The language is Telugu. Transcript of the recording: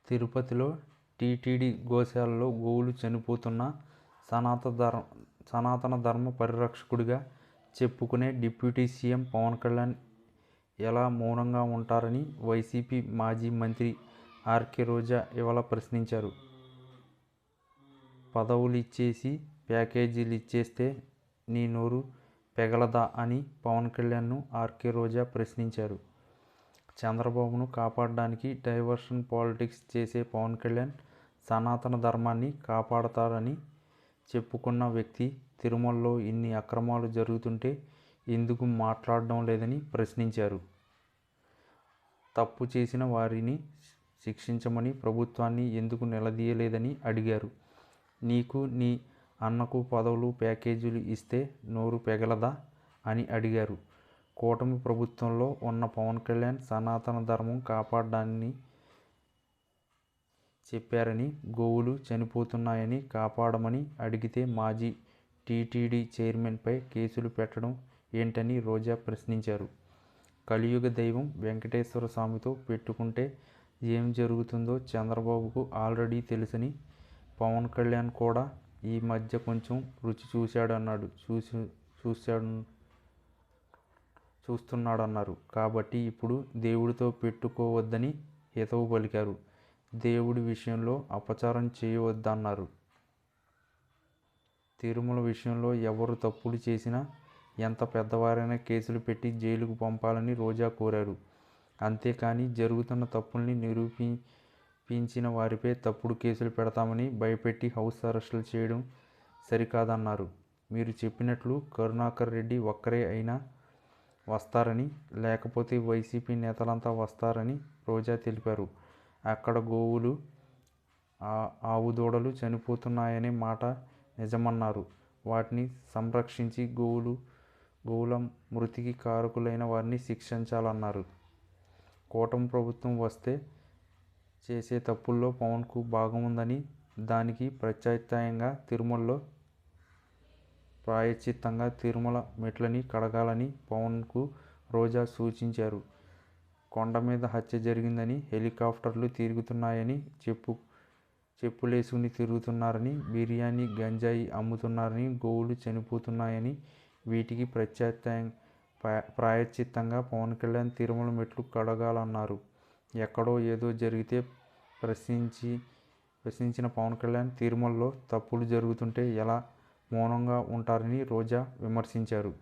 తిరుపతిలో టీటీడీ గోశాలలో గోవులు చనిపోతున్నా సనాతన ధర్మ పరిరక్షకుడిగా చెప్పుకునే డిప్యూటీ సీఎం పవన్ కళ్యాణ్ ఎలా మౌనంగా ఉంటారని వైసీపీ మాజీ మంత్రి ఆర్కే రోజా ఇవాళ ప్రశ్నించారు. పదవులు ఇచ్చేసి ప్యాకేజీలు ఇచ్చేస్తే నీ నోరు పెగలదా అని పవన్ కళ్యాణ్ను ఆర్కే రోజా ప్రశ్నించారు. చంద్రబాబును కాపాడడానికి డైవర్షన్ పాలిటిక్స్ చేసే పవన్ కళ్యాణ్ సనాతన ధర్మాన్ని కాపాడతారని చెప్పుకున్న వ్యక్తి తిరుమలలో ఇన్ని అక్రమాలు జరుగుతుంటే ఎందుకు మాట్లాడడం లేదని ప్రశ్నించారు. తప్పు చేసిన వారిని శిక్షించమని ప్రభుత్వాన్ని ఎందుకు నిలదీయలేదని అడిగారు. నీకు నీ అన్నకు పదవులు ప్యాకేజీలు ఇస్తే నోరు పెగలదా అని అడిగారు. కూటమి ప్రభుత్వంలో ఉన్న పవన్ కళ్యాణ్ సనాతన ధర్మం కాపాడడాన్ని చెప్పారని, గోవులు చనిపోతున్నాయని కాపాడమని అడిగితే మాజీ టీటీడీ చైర్మన్పై కేసులు పెట్టడం ఏంటని రోజా ప్రశ్నించారు. కలియుగ దైవం వెంకటేశ్వర స్వామితో పెట్టుకుంటే ఏం జరుగుతుందో చంద్రబాబుకు ఆల్రెడీ తెలుసని, పవన్ కళ్యాణ్ కూడా ఈ మధ్య కొంచెం రుచి చూస్తున్నాడన్నారు. కాబట్టి ఇప్పుడు దేవుడితో పెట్టుకోవద్దని హితవు పలికారు. దేవుడి విషయంలో అపచారం చేయవద్దన్నారు. తిరుమల విషయంలో ఎవరు తప్పులు చేసినా ఎంత పెద్దవారైనా కేసులు పెట్టి జైలుకు పంపాలని రోజా కోరారు. అంతేకాని జరుగుతున్న తప్పుల్ని నిరూపించిన వారిపై తప్పుడు కేసులు పెడతామని భయపెట్టి హౌస్ అరెస్టులు చేయడం సరికాదన్నారు. మీరు చెప్పినట్లు కరుణాకర్ రెడ్డి ఒక్కరే అయినా వస్తారని, లేకపోతే వైసీపీ నేతలంతా వస్తారని రోజా తెలిపారు. అక్కడ గోవులు, ఆవు దూడలు చనిపోతున్నాయనే మాట నిజమన్నారు. వాటిని సంరక్షించి గోవుల మృతికి కారకులైన వారిని శిక్షించాలన్నారు. కూటమి ప్రభుత్వం వస్తే చేసే తప్పుల్లో పవన్కు భాగముందని, దానికి ప్రాయశ్చిత్తంగా తిరుమల మెట్లని కడగాలని పవన్కు రోజా సూచించారు. కొండ మీద హత్య జరిగిందని, హెలికాప్టర్లు తిరుగుతున్నాయని, చెప్పులేసుకుని తిరుగుతున్నారని, బిర్యానీ గంజాయి అమ్ముతున్నారని, గోవులు చనిపోతున్నాయని, వీటికి ప్రాయశ్చిత్తంగా పవన్ కళ్యాణ్ తిరుమల మెట్లు కడగాలన్నారు. ఎక్కడో ఏదో జరిగితే ప్రశ్నించిన పవన్ కళ్యాణ్ తిరుమలలో తప్పులు జరుగుతుంటే ఎలా మౌనంగా ఉంటారని రోజా విమర్శించారు.